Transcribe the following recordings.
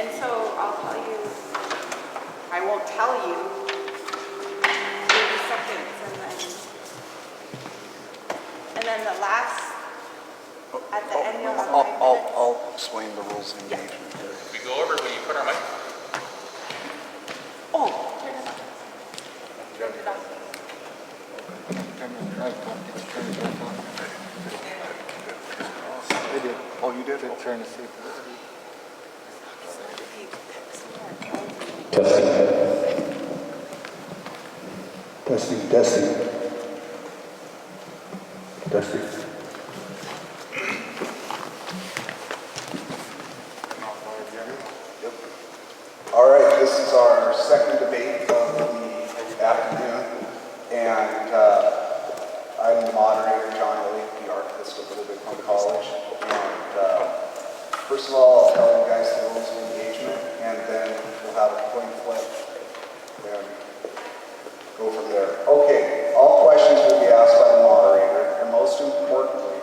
And so I'll tell you, I won't tell you 30 seconds and then the last, at the end you'll have 5 minutes. I'll explain the rules of engagement here. We go over when you put our mic. Oh, turn it on. Turn it on. They did. Oh, you did it? Turn to see. Testing. Testing. Yep. All right, this is our second debate of the afternoon, and I'm the moderator, John Ely, the archivist of Little Bighorn College. And first of all, I'll tell you guys the rules of engagement, and then we'll have a coin flip and go from there. Okay, all questions will be asked by the moderator, and most importantly,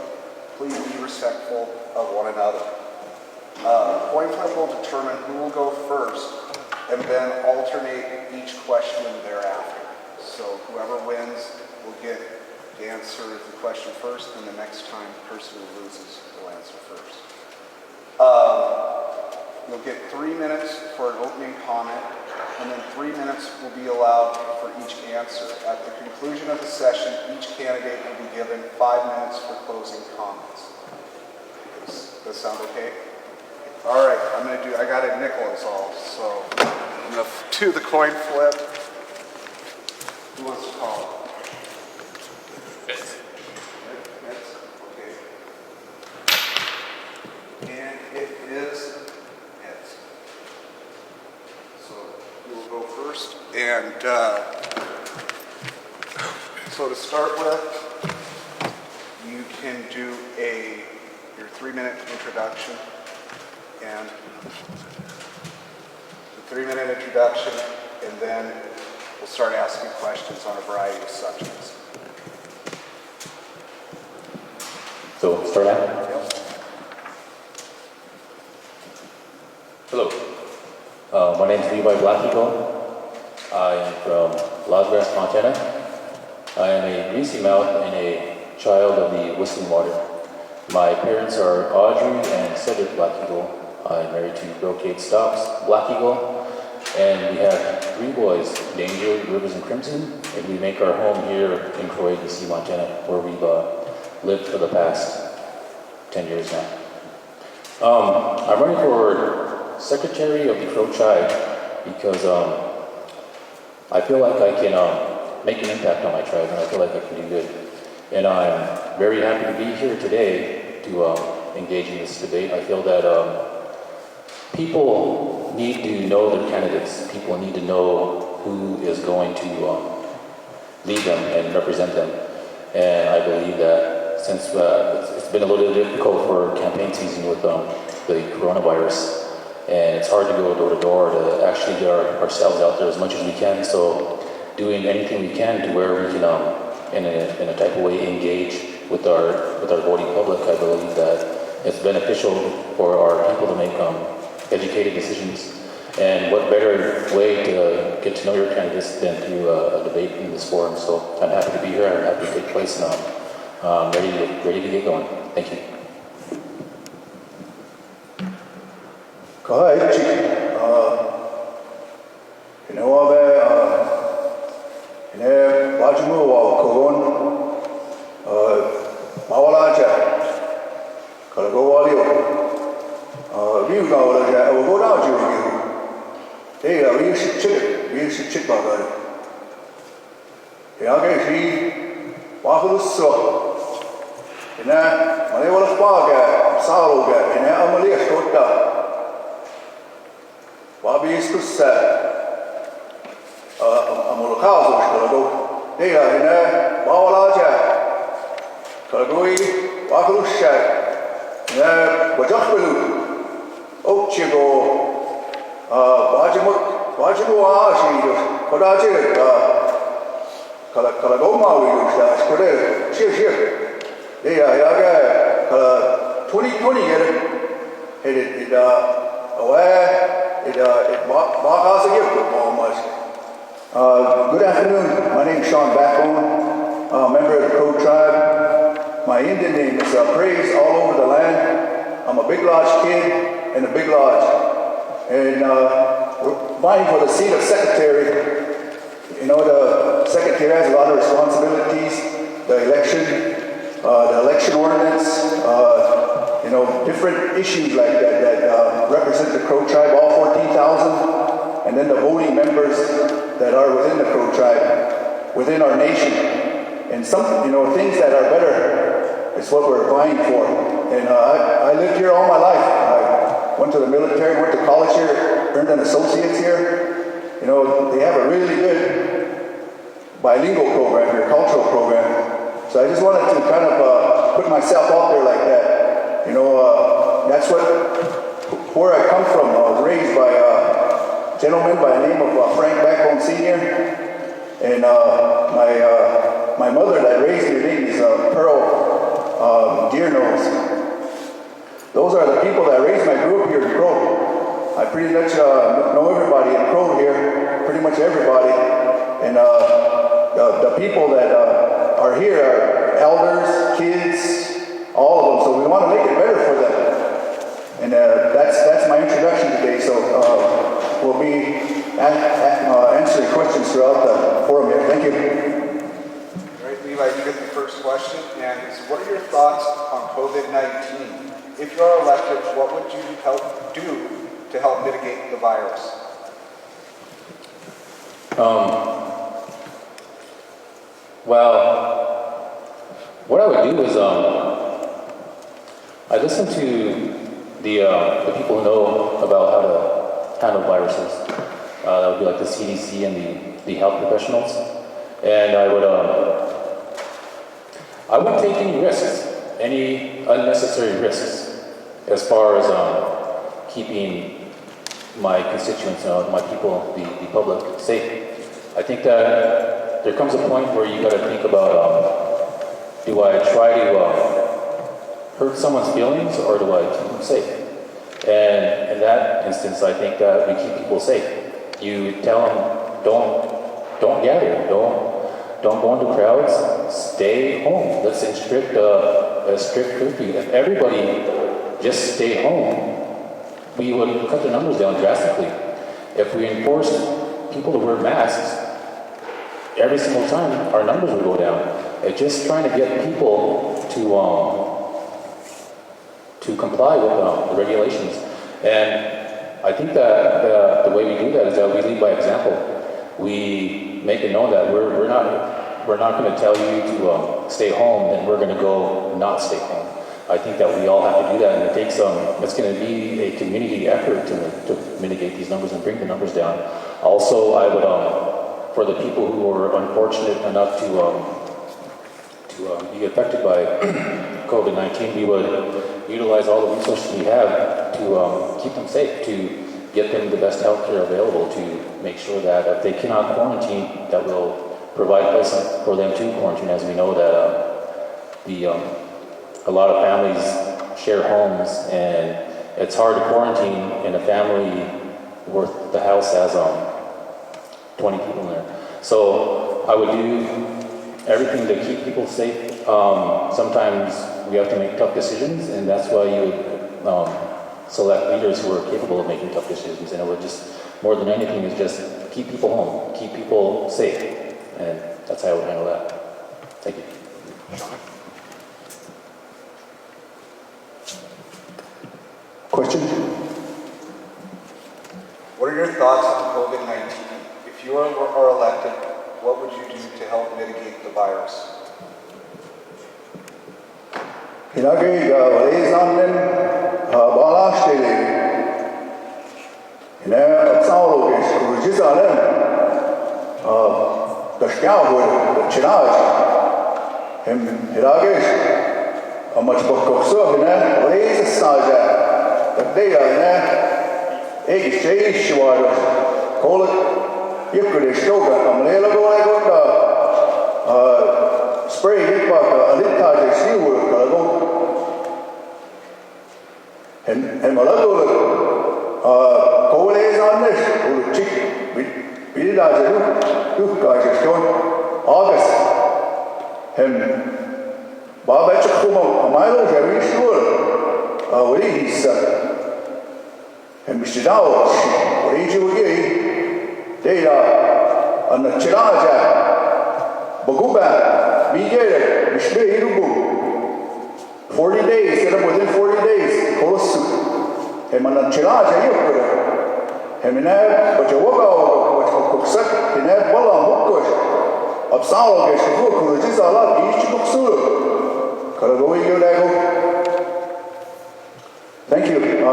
please be respectful of one another. Coin flip will determine who will go first, and then alternate each question thereafter. So whoever wins will get to answer the question first, and the next time the person who loses will answer first. You'll get 3 minutes for an opening comment, and then 3 minutes will be allowed for each answer. At the conclusion of the session, each candidate will be given 5 minutes for closing comments. Does that sound okay? All right, I got a nickel is all, so I'm gonna do the coin flip. Who wants to call it? Fitz. Fitz? Okay. And it is heads. So you will go first. And so to start with, you can do your 3-minute introduction. And the 3-minute introduction, and then we'll start asking questions on a variety of subjects. So, start out? Yep. Hello. My name is Levi Black Eagle. I am from Lodgrass, Montana. I am a Reese Mount and a child of the Whistling Water. My parents are Audrey and Cedric Black Eagle. I'm married to Brocade Stocks, Black Eagle, and we have 3 boys, Danger, Rivers, and Crimson, and we make our home here in Croix, BC, Montana, where we've lived for the past 10 years now. I'm running for Secretary of the Crow Tribe because I feel like I can make an impact on my tribe, and I feel like I can do good. And I'm very happy to be here today to engage in this debate. I feel that people need to know their candidates. People need to know who is going to lead them and represent them. And I believe that since it's been a little difficult for campaign season with the coronavirus, and it's hard to go door to door to actually get ourselves out there as much as we can. So doing anything we can to where we can, in a type of way, engage with our voting public, I believe that it's beneficial for our people to make educated decisions. And what better way to get to know your candidates than through a debate in this forum. So I'm happy to be here. I'm happy to take place, and I'm ready to get going. Thank you. Kahaichi, Bajimu wa Kogon, Mawalaja, Kalagowalio, Viva Walaja, Ogodaju, they are we should check about it. Yagaki, Wahuso, Maneola Spaga, Saloga, and Amalia Shota. Wabi is to say, Amolokazo, they are in a Bawalaja, Kalagoi, Wahulusha, Wajahu, Ochigo, Bajimu Ashi, Kodaji, Kalagoma, we use that, Ship. They are 2020 headed away. Good afternoon. My name is Sean Backbone, member of the Crow tribe. My Indian name is Praise All Over the Land. I'm a Big Lodge kid in the Big Lodge. And we're vying for the seat of secretary. You know, the secretary has a lot of responsibilities. The election ordinance, you know, different issues like that represent the Crow tribe, all 14,000, and then the voting members that are within the Crow tribe, within our nation. And some, you know, things that are better is what we're vying for. And I lived here all my life. I went to the military, went to college here, earned an associate's here. You know, they have a really good bilingual program here, cultural program. So I just wanted to kind of put myself out there like that. You know, that's where I come from. I was raised by a gentleman by the name of Frank Backbone Sr. And my mother that raised me, her name is Pearl Deernose. Those are the people that raised me. I grew up here in Crow. I pretty much know everybody in Crow here, pretty much everybody. And the people that are here are elders, kids, all of them. So we want to make it better for them. And that's my introduction today. So we'll be answering questions throughout the forum here. Thank you. All right, Levi, you get the first question. And it's, what are your thoughts on COVID-19? If you are elected, what would you do to help mitigate the virus? Well, what I would do is I listen to the people who know about how to handle viruses. That would be like the CDC and the health professionals. And I wouldn't take any risks, any unnecessary risks, as far as keeping my constituents, my people, the public safe. I think that there comes a point where you got to think about, do I try to hurt someone's feelings, or do I keep them safe? And in that instance, I think that we keep people safe. You tell them, don't gather, don't go into crowds, stay home. Let's instruct a strict curfew. If everybody just stayed home, we would cut the numbers down drastically. If we enforced people to wear masks every single time, our numbers would go down. It's just trying to get people to comply with the regulations. And I think that the way we do that is that we lead by example. We make it known that we're not going to tell you to stay home, then we're going to go not stay home. I think that we all have to do that, and it takes it's going to be a community effort to mitigate these numbers and bring the numbers down. Also, I would, for the people who are unfortunate enough to be affected by COVID-19, we would utilize all the resources we have to keep them safe, to get them the best health care available, to make sure that if they cannot quarantine, that we'll provide places for them to quarantine, as we know that a lot of families share homes, and it's hard to quarantine in a family where the house has 20 people in there. So I would do everything to keep people safe. Sometimes we have to make tough decisions, and that's why you would select leaders who are capable of making tough decisions. And it would just, more than anything, is just keep people home, keep people safe, and that's how I would handle that. Thank you. Question? What are your thoughts on COVID-19? If you are elected, what would you do to help mitigate the virus? Hinagi Walizandan Balashili. In a Saulogish, Rujizalan, the Scout, the Chinaj, him Hiragish, a much book of Sohina, Lays a Saja. But they are there. Eggs, Jay, Shawar, call it. You could have showed them. They'll go like what spray hit back a little touch of sea work. And Malago, Coles on this. Ulu chik. Bididaaja luhkaiseks joon. August. Hem. Baabetsak kuma amailu ja viisuol. Avriis. Hem mistidao. Avriisi ugi. Teila. Anna chiraaja. Baguba. Bigere. Mishbe irubu. 40 days. Get up within 40 days. Kolosu. Hem anna chiraaja yukura. Hem inab. Bajawaga. Kuksak. Inab balam hukkush. Absalogesh. Kukuru. Jizalat. Ishi kuksuru. Thank you. I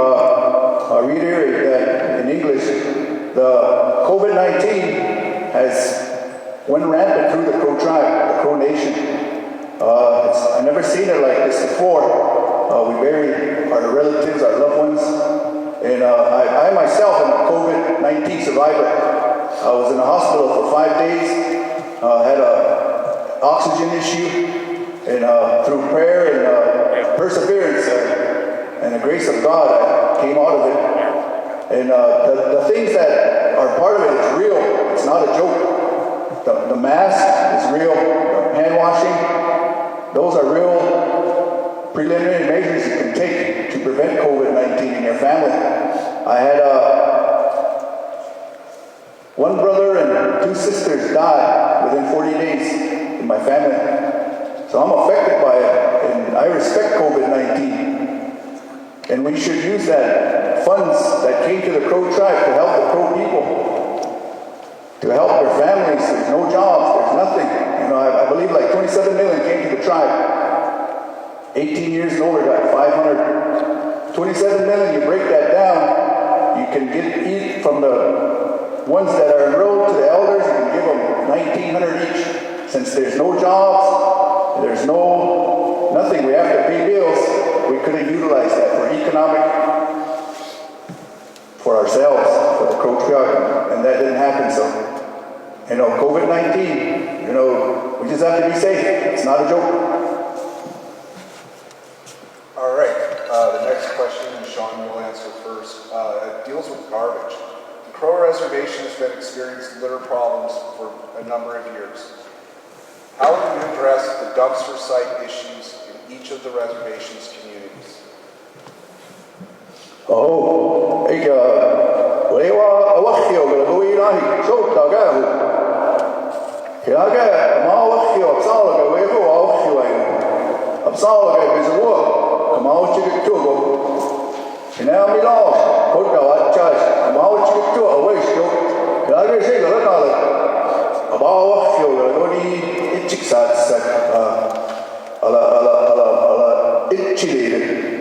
reiterate that in English, the COVID-19 has went rampant through the Crow tribe, the Crow nation. I've never seen it like this before. We bury our relatives, our loved ones. And I myself am a COVID-19 survivor. I was in the hospital for 5 days, had an oxygen issue. And through prayer and perseverance and the grace of God, I came out of it. And the things that are part of it is real. It's not a joke. The mask is real. The hand washing, those are real preliminary measures you can take to prevent COVID-19 in your family. I had one brother and 2 sisters die within 40 days in my family. So I'm affected by it, and I respect COVID-19. And we should use that funds that came to the Crow tribe to help the Crow people, to help their families. There's no jobs, there's nothing. You know, I believe like 27 million came to the tribe. 18 years and older got 500. 27 million, you break that down, you can eat from the ones that are enrolled to the elders, you can give them 1,900 each. Since there's no jobs, there's nothing. We have to pay bills. We could have utilized that for economic, for ourselves, for the Crow tribe, and that didn't happen. So, you know, COVID-19, you know, we just have to be safe. It's not a joke. All right. The next question, and Sean will answer first, deals with garbage. The Crow Reservation has been experiencing litter problems for a number of years. How do you address the dumpster site issues in each of the reservation's communities?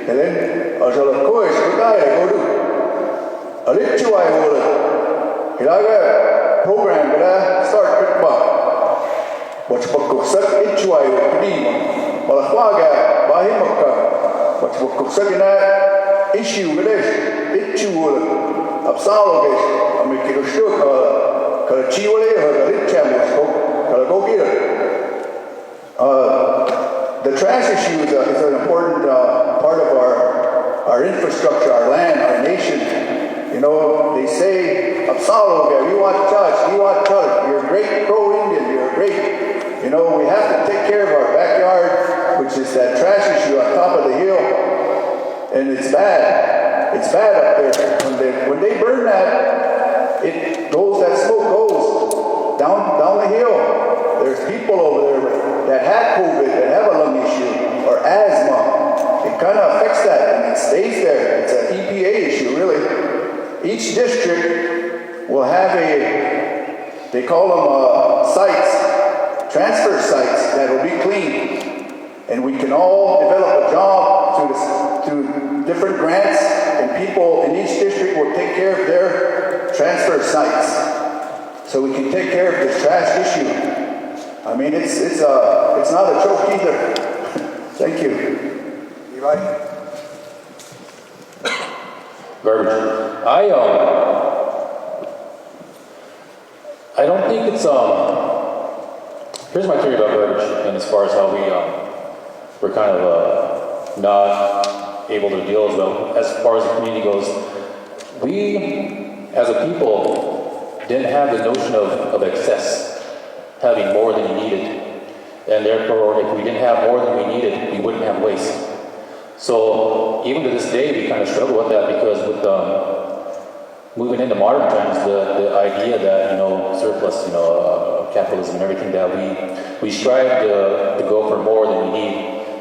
And then I shall of course go to a little while program that start quick back. What's what suck it while Malaquaga by him what's suck in that issue with this issue Absalogis, I make it sure Chiwale or the chambers go get it. The trash issue is an important part of our infrastructure, our land, our nation. You know, they say, Absaloga, you want touch, you're a great Crow Indian, you're a great, you know, we have to take care of our backyard, which is that trash issue on top of the hill. And it's bad. It's bad up there. When they burn that, that smoke goes down the hill. There's people over there that had COVID, that have a lung issue, or asthma. It kind of affects that, and it stays there. It's an EPA issue, really. Each district will have they call them sites, transfer sites that will be clean. And we can all develop a job through different grants, and people in each district will take care of their transfer sites. So we can take care of this trash issue. I mean, it's not a joke either. Thank you. Levi? Garbage. I don't think it's here's my theory about garbage, and as far as how we're kind of not able to deal as well as far as the community goes. We as a people, didn't have the notion of excess, having more than you needed. And therefore, if we didn't have more than we needed, we wouldn't have waste. So even to this day, we kind of struggle with that because with moving into modern times, the idea that, surplus, capitalism and everything, that we strive to go for more than we need.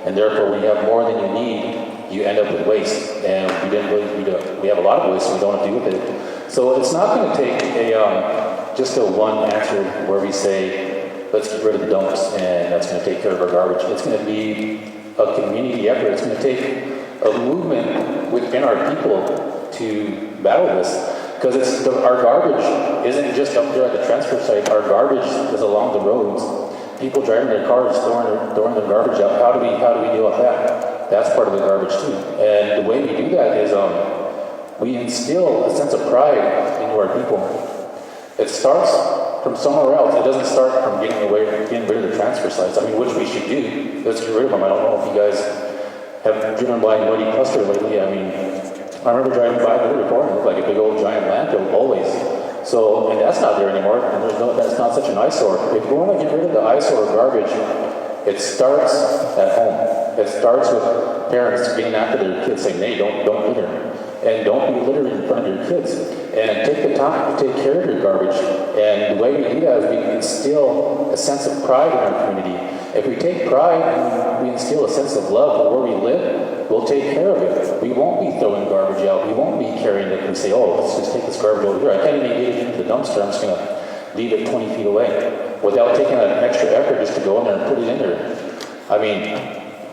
And therefore, when you have more than you need, you end up with waste. And we have a lot of waste, so we don't know what to do with it. So it's not going to take just a one answer where we say, let's get rid of the dumps and that's going to take care of our garbage. It's going to be a community effort. It's going to take a movement within our people to battle this. Because our garbage isn't just up there at the transfer site. Our garbage is along the roads. People driving their cars, throwing their garbage out. How do we deal with that? That's part of the garbage too. And the way we do that is we instill a sense of pride into our people. It starts from somewhere else. It doesn't start from getting rid of the transfer sites. I mean, which we should do. Let's get rid of them. I don't know if you guys have driven by Muddy Cluster lately. I mean, I remember driving by there before and it looked like a big old giant landfill always. So, and that's not there anymore. And that's not such an eyesore. If we want to get rid of the eyesore of garbage, it starts at home. It starts with parents getting after their kids saying, hey, don't litter. And don't be littering in front of your kids. And take the time to take care of your garbage. And the way we do that is we instill a sense of pride in our community. If we take pride and we instill a sense of love for where we live, we'll take care of it. We won't be throwing garbage out. We won't be carrying it and say, oh, let's just take this garbage over here. I can't even get it into the dumpster. I'm just going to leave it 20 feet away without taking an extra effort just to go in there and put it in there. I mean,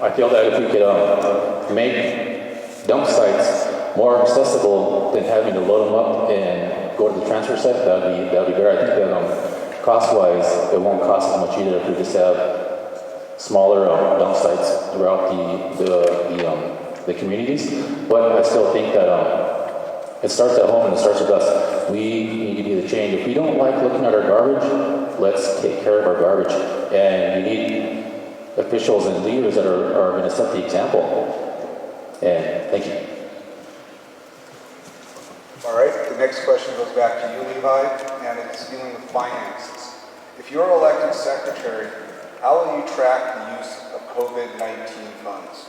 I feel that if we could make dump sites more accessible than having to load them up and go to the transfer site, that'd be better. I think that cost-wise, it won't cost as much either if we just have smaller dump sites throughout the communities. But I still think that it starts at home and it starts with us. We need to be the change. If we don't like looking at our garbage, let's take care of our garbage. And we need officials and leaders that are going to set the example. And thank you. All right, the next question goes back to you, Levi, and it's dealing with finances. If you're elected secretary, how will you track the use of COVID-19 funds?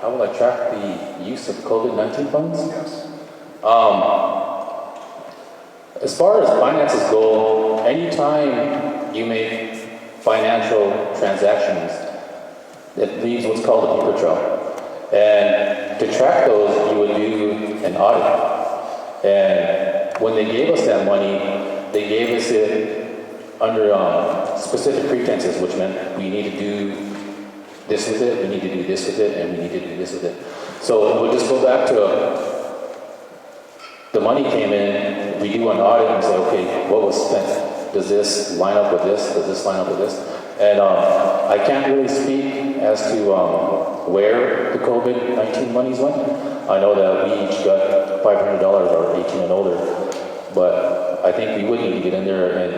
How will I track the use of COVID-19 funds? Yes. As far as finances go, anytime you make financial transactions, it leaves what's called a paper trail. And to track those, you would do an audit. And when they gave us that money, they gave us it under specific pretenses, which meant we need to do this with it, we need to do this with it, and we need to do this with it. So we'll just go back to the money came in, we do an audit and say, okay, what was spent? Does this line up with this? Does this line up with this? And I can't really speak as to where the COVID-19 monies went. I know that we each got $500 or 18 and older, but I think we would need to get in there and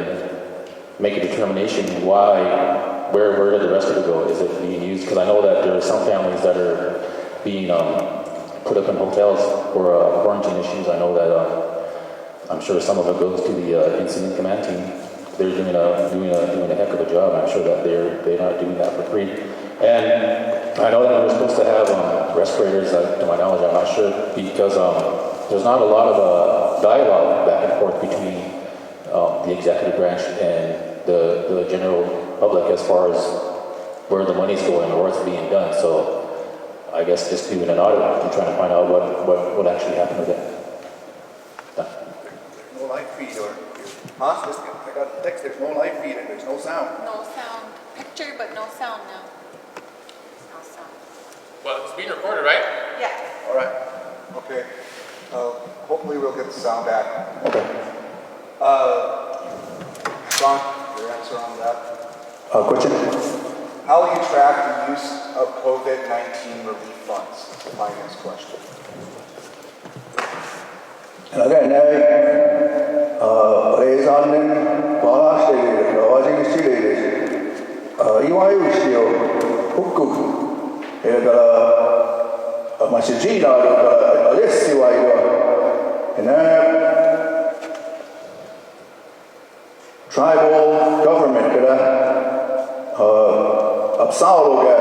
make a determination where did the rest of it go? Is it being used? Because I know that there are some families that are being put up in hotels for quarantine issues. I know that I'm sure some of it goes to the incident command team. They're doing a heck of a job. I'm sure that they're not doing that for free. And I know that we're supposed to have respirators. To my knowledge, I'm not sure because there's not a lot of dialogue back and forth between the executive branch and the general public as far as where the money's going or what's being done. So I guess just doing an audit and trying to find out what actually happened with it. No live feed or, huh? I got a text, there's no live feed and there's no sound. No sound. Picture, but no sound now. No sound. Well, it's being recorded, right? Yeah. All right. Okay. Hopefully we'll get the sound back. Okay. Sean, your answer on that? Question? How will you track the use of COVID-19 relief funds? It's a finance question. なんかね、霊3年話している和人指令です。いわゆる使用、フック、から、主治医のあるから、レッシワイは、and tribal government kaya absalo ga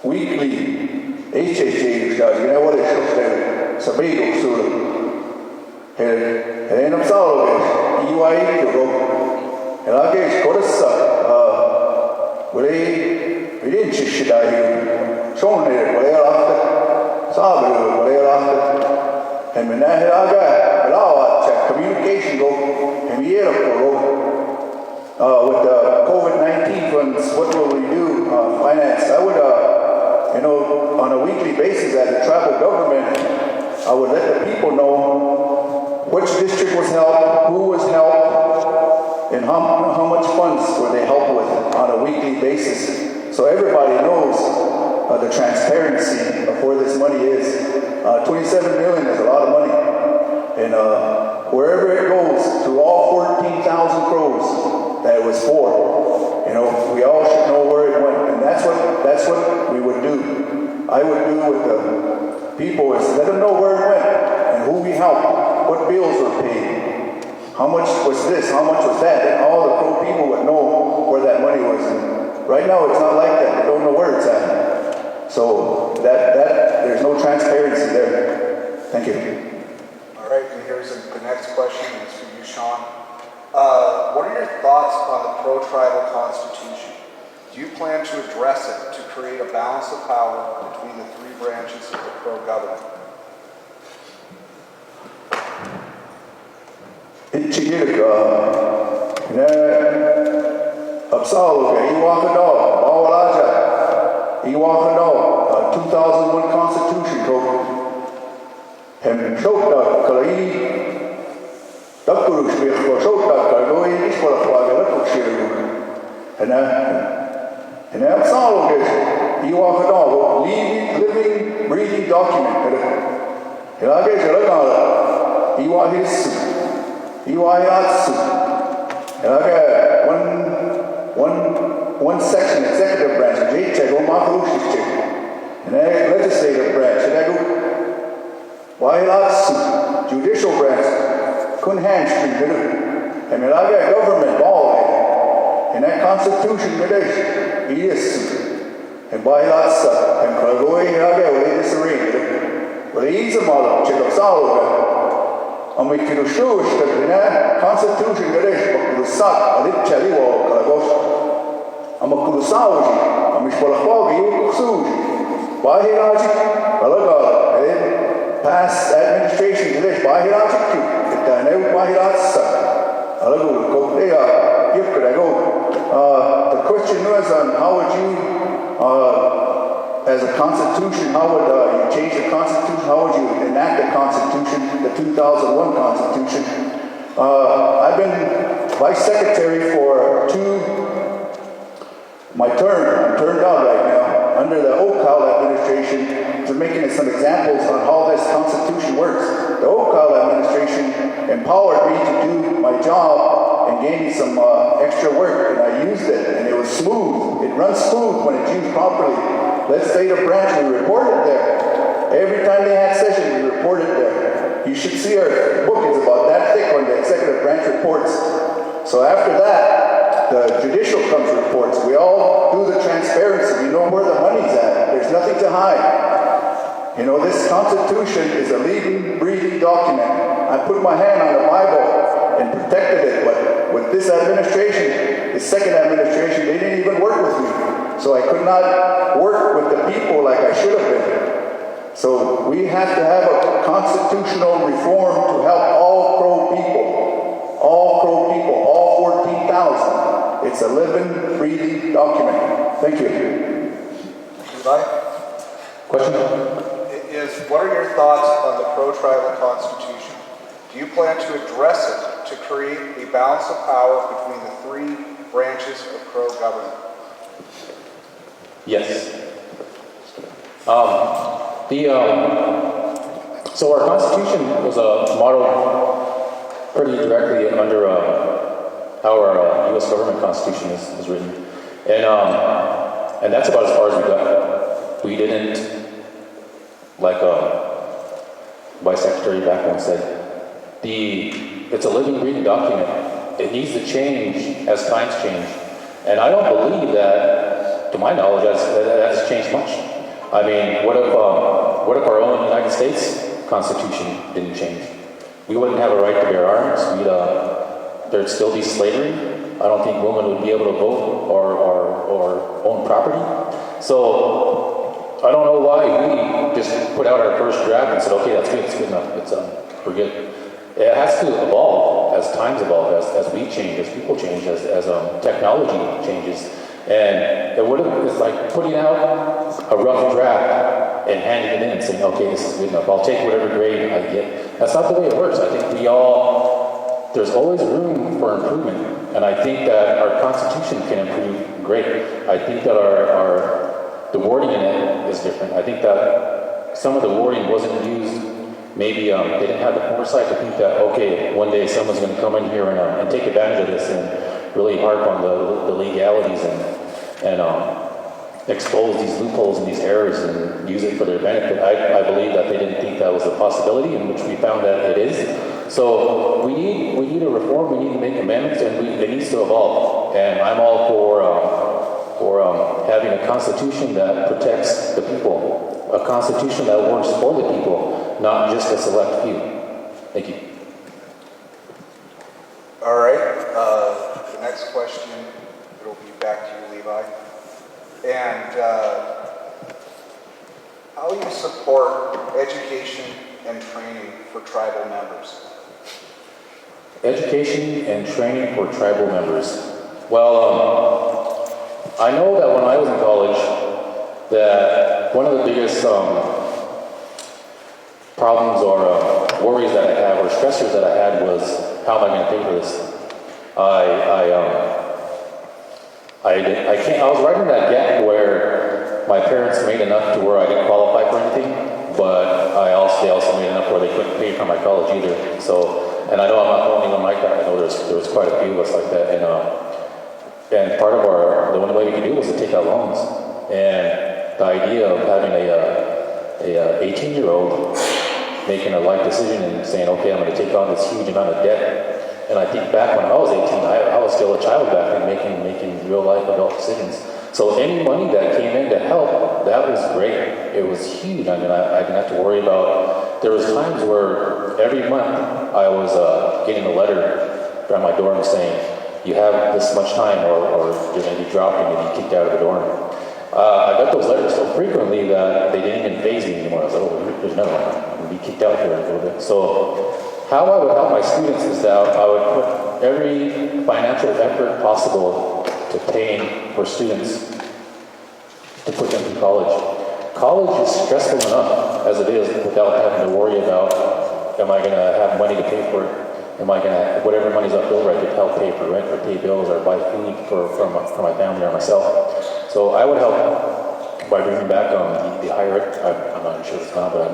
weekly HHA siya gina wala siya sa brigo sulu he absalo ga EY ko lagi korsa wala vidin shishida yu shone wala rafta sabe wala rafta he menahe aga lawa check communication go and with the COVID-19 funds, what will we do? Finance. I would, on a weekly basis as a tribal government, I would let the people know which district was helped, who was helped, and how much funds were they helped with on a weekly basis. So everybody knows the transparency of where this money is. 27 million is a lot of money. And wherever it goes, to all 14,000 crows that it was for, we all should know where it went. And that's what we would do. I would do with the people is let them know where it went and who we helped, what bills were paid, how much was this, how much was that, and all the Crow people would know where that money was. And right now it's not like that. They don't know where it's at. So that there's no transparency there. Thank you. All right, and here's the next question, and it's for you, Sean. What are your thoughts on the pro-tribal constitution? Do you plan to address it to create a balance of power between the three branches of the Crow government? Iwakano, 2001 Constitution code. Hem shokta kalai dakuru shbekh shokta kaloi ishkola flaga lakukshiru. And absalo is Iwakano, living, breathing document. Hilage jalagala Iwahis Iwayatsu. One section, executive branch, and then legislative branch, judicial branch, Kunhan Street, and government, all and that constitution, it is, and by Latsa, and Kragoi, and disarranged, but he's a model, Chicopsalo. And we can show that constitution that is Bakurusak, a little chaliwo, Kalagos, and Bakurusauji, and Mishpolahogi, Suji, Bahiraji, Alaga, and past administration, this Bahiraji, the new Bahiratsa, Alago, go there, you could go. The question was on how would you, as a constitution, how would you change the constitution? How would you enact the constitution, the 2001 constitution? I've been vice secretary for my term. I'm turned out right now under the Oakal administration, to making some examples on how this constitution works. The Oakal administration empowered me to do my job and gave me some extra work, and I used it, and it was smooth. It runs smooth when it's used properly. Let's say the branch, we report it there. Every time they had session, we report it there. You should see our book, it's about that thick when the executive branch reports. So after that, the judicial comes reports. We all do the transparency. We know where the money's at. There's nothing to hide. This Constitution is a living, breathing document. I put my hand on the Bible and protected it, but with this administration, the second administration, they didn't even work with me. So I could not work with the people like I should have been. So we have to have a constitutional reform to help all Crow people. All Crow people, all 14,000. It's a living, breathing document. Thank you. Question? What are your thoughts on the pro-tribal constitution? Do you plan to address it to create a balance of power between the three branches of Crow government? Yes. So our constitution was modeled pretty directly under how our U.S. government constitution is written, and that's about as far as we got. We didn't, by Vice Secretary back home said, it's a living, breathing document. It needs to change as times change. And I don't believe that, to my knowledge, that has changed much. I mean, what if our own United States Constitution didn't change? We wouldn't have a right to bear arms. There'd still be slavery. I don't think women would be able to vote or own property. So I don't know why we just put out our first draft and said, okay, that's good, it's good enough, we're good. It has to evolve as times evolve, as we change, as people change, as technology changes. And it's like putting out a rough draft and handing it in and saying, okay, this is good enough. I'll take whatever grade I get. That's not the way it works. I think there's always room for improvement. And I think that our Constitution can improve great. I think that the wording in it is different. I think that some of the wording wasn't used. Maybe they didn't have the foresight to think that, okay, one day someone's going to come in here and take advantage of this and really harp on the legalities and expose these loopholes and these errors and use it for their benefit. I believe that they didn't think that was a possibility, in which we found that it is. So we need a reform, we need to make amendments, and it needs to evolve. And I'm all for having a constitution that protects the people, a constitution that works for the people, not just a select few. Thank you. All right, the next question, it'll be back to you, Levi. And how you support education and training for tribal members? Education and training for tribal members. Well, I know that when I was in college, that one of the biggest problems or worries that I had or stressors that I had was, how am I going to pay for this? I was right in that gap where my parents made enough to where I didn't qualify for anything, but they also made enough where they couldn't pay for my college either. So, and I know I'm not the only one like that. I know there was quite a few of us like that. And part of the only way we could do it was to take out loans. And the idea of having a 18-year-old making a life decision and saying, okay, I'm going to take on this huge amount of debt. And I think back when I was 18, I was still a child back then, making real life adult decisions. So any money that came in to help, that was great. It was huge. I mean, I didn't have to worry about. There was times where every month I was getting a letter from my dorm saying, you have this much time, or you're going to be dropped and you'll be kicked out of the dorm. I got those letters so frequently that they didn't even faze me anymore. I was like, oh, there's another one. I'm going to be kicked out here in a little bit. So how I would help my students is that I would put every financial effort possible to paying for students to put them through college. College is stressful enough as it is without having to worry about, am I going to have money to pay for it? Am I going to, whatever money's left over, I could help pay for rent or pay bills or buy food for my family or myself. So I would help by bringing back the higher ed. I'm not sure it's now, but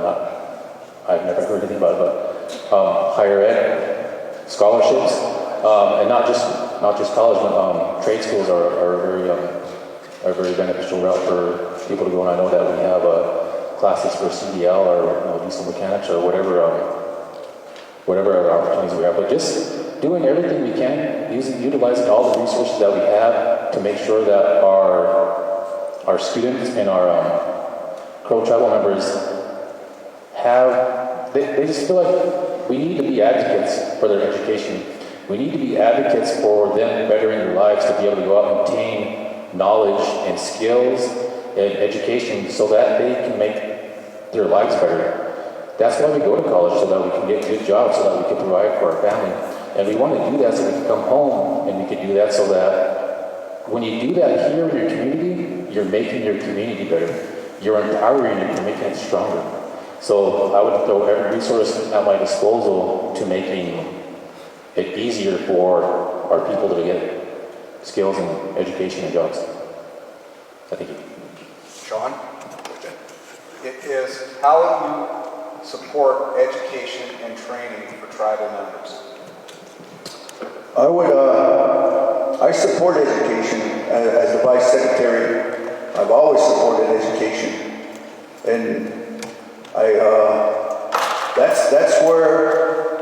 I've never heard anything about it, but higher ed, scholarships, and not just college, but trade schools are a very beneficial route for people to go. And I know that we have classes for CDL or diesel mechanics or whatever opportunities we have. But just doing everything we can, utilizing all the resources that we have to make sure that our students and our Crow tribal members they just feel like we need to be advocates for their education. We need to be advocates for them bettering their lives, to be able to go out and obtain knowledge and skills and education so that they can make their lives better. That's why we go to college, so that we can get good jobs, so that we can provide for our family. And we want to do that so we can come home and we can do that so that when you do that here in your community, you're making your community better. You're empowering it, you're making it stronger. So I would throw every resource at my disposal to making it easier for our people to get skills and education and jobs. Thank you. Sean? It is how you support education and training for tribal members. I support education as the Vice Secretary. I've always supported education. And That's where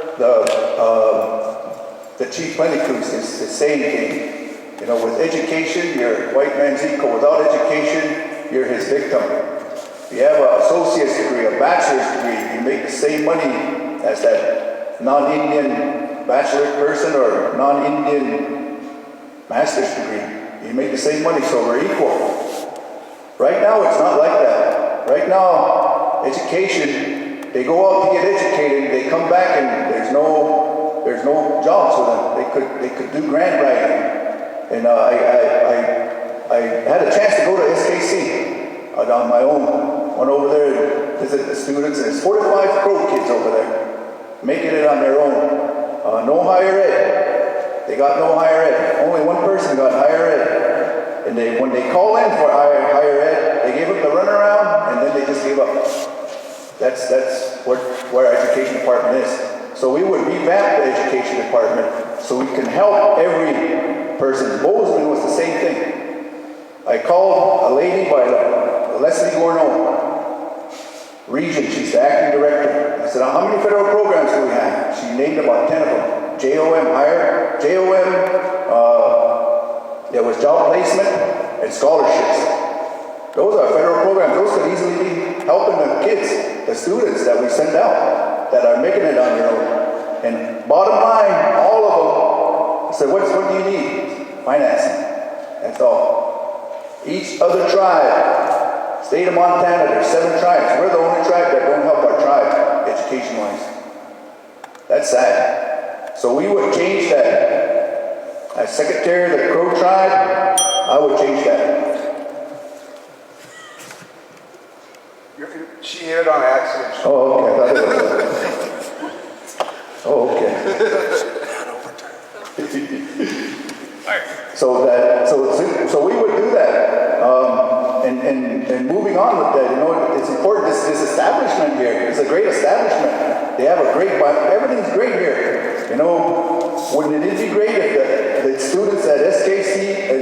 the Chief Plentycruz is saying, you know, with education, you're white man's equal. Without education, you're his victim. If you have an associate's degree, a bachelor's degree, you make the same money as that non-Indian bachelor person or non-Indian master's degree. You make the same money, so we're equal. Right now, it's not like that. Right now, education, they go out to get educated, they come back and there's no jobs for them. They could do grant writing. And I had a chance to go to SKC on my own. Went over there and visit the students, and there's 45 Crow kids over there, making it on their own. No higher ed. They got no higher ed. Only one person got higher ed. And when they call in for higher ed, they gave up the runaround, and then they just gave up. That's where our education department is. So we would revamp the education department so we can help every person. Bozeman was the same thing. I called a lady by Leslie Gorno, Region. She's the acting director. I said, how many federal programs do we have? She named about 10 of them. JOM, there was job placement and scholarships. Those are federal programs. Those could easily be helping the kids, the students that we send out that are making it on their own. And bottom line, all of them, I said, what do you need? Financing. That's all. Each other tribe, state of Montana, there's 7 tribes. We're the only tribe that don't help our tribe education-wise. That's sad. So we would change that. As secretary of the Crow tribe, I would change that. She hit it on accident. Oh, okay. I thought it was. Oh, okay. So we would do that. And moving on with that, you know, it's important. This establishment here is a great establishment. They have a great, everything's great here. You know, wouldn't it be great if the students at SKC and